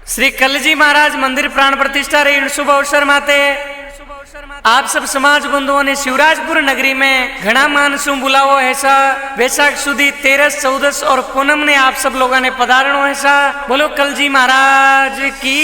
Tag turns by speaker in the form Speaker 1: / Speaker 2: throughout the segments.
Speaker 1: श्री कलजी महाराज मंदिर प्राण प्रतिष्ठा रही शुभ अवसर माते आप सब समाज बंधुओं ने शिवराजपुर नगरी में घना मानसू बुलावो ऐसा वैशाख सुधी 13, 14 और पूनम ने आप सब लोगों ने पधारणो ऐसा। बोलो कलजी महाराज की।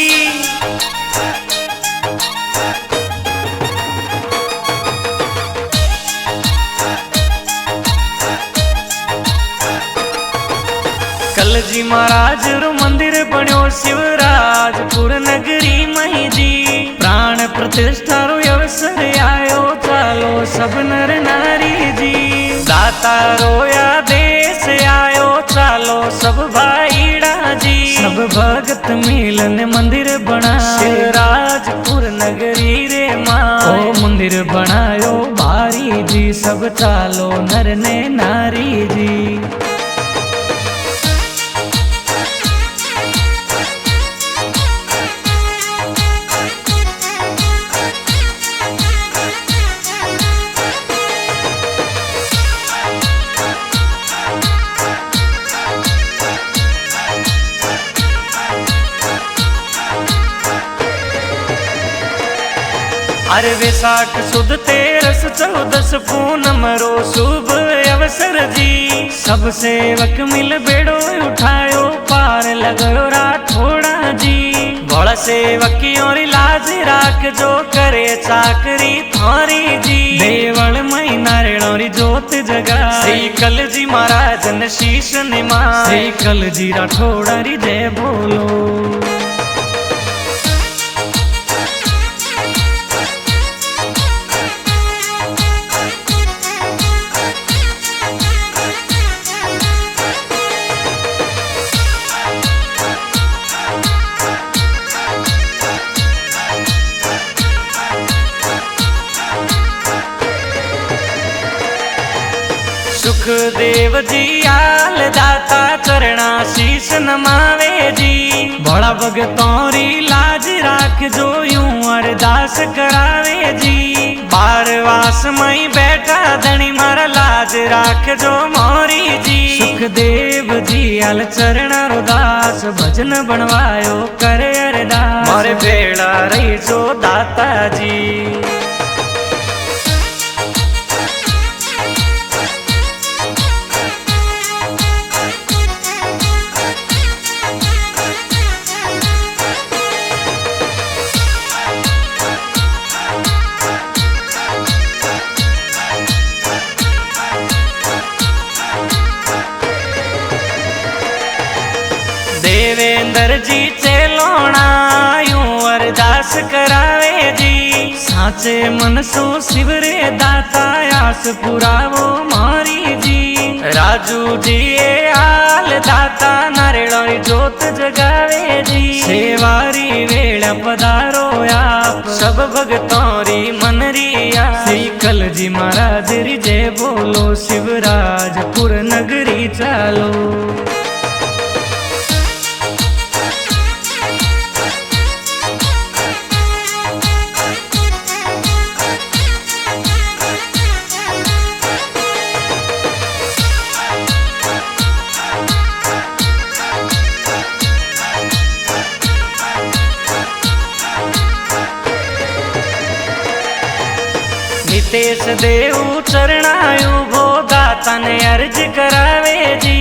Speaker 1: कलजी महाराज रो मंदिर बन्यो शिवराजपुर नगरी मही जी। प्राण प्रतिष्ठा रो अवसर आयो चालो सब नर नारी जी। दाता रोया देश आयो चालो सब भाईड़ा जी। सब भगत मिलन मंदिर बना शिवराजपुर नगरी रे मां। ओ मंदिर बनायो भारी जी सब चालो नर ने नारी जी। अरे वैशाख सुद 13, 14 पूनम रो शुभ अवसर जी। सब सेवक मिल बेड़ो उठायो पार लगो राठौड़ा जी। बड़ा सेवक और लाज राख जो करे चाकरी थारी जी। देवल मई नारायण जोत जगा श्री कलजी महाराज न शीश निमा। श्री कलजी राठौड़ा री जय बोलो। सुखदेव जी आल दाता चरणा शीश नमावे जी। बड़ा भगतों री लाज राख जो यूं अरदास करावे जी। बारवास मई बैठा धनी मारा लाज राख जो मोरी जी। सुखदेव जी आल चरणा रो दास भजन बनवायो करे अरदास। मोरे भेड़ा रही जो दाता जी। देवेंद्र जी चेलोना यूं अरदास करावे जी। साचे मन सो शिवरे दाता आस पुरावो मारी जी। राजू जी ए आल दाता नारायण जोत जगावे जी। सेवारी वेला पधारो आप सब भगतों री मनरिया। श्री कलजी महाराज री जय बोलो शिवराजपुर नगरी चालो। नितेश देव चरणायु भो दाता ने अर्ज करावे जी।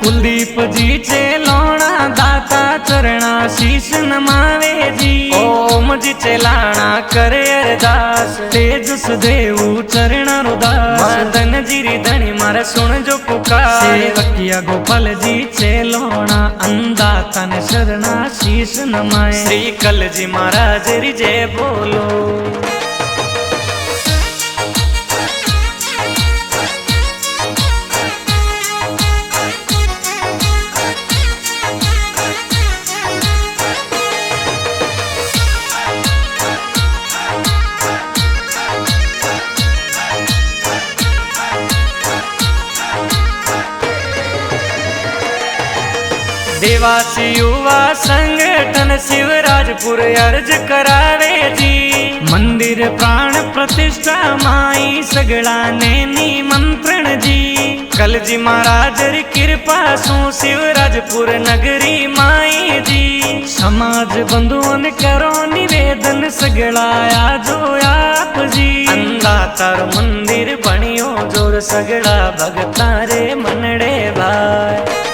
Speaker 1: कुलदीप जी चेलोना दाता चरणा शीश नमावे जी। ओम जी चेलाना करे अरदास तेज सुदेव चरणा रुदास। मदन जी री धनी मारे सुन जो पुकार। सेवकिया गोपाल जी चेलोना अंदाता ने शरणा शीश नमाए। श्री कलजी महाराज री जय बोलो। देवासी युवा संगठन शिवराजपुर अर्ज करावे जी। मंदिर प्राण प्रतिष्ठा माई सगड़ा ने निमंत्रण जी। कलजी महाराज री कृपा सु शिवराजपुर नगरी माई जी। समाज बंधुओं करो निवेदन सगळाया जो आपजी अंधातार मंदिर बनियो जोर सगळा भगता रे मनडे भाई।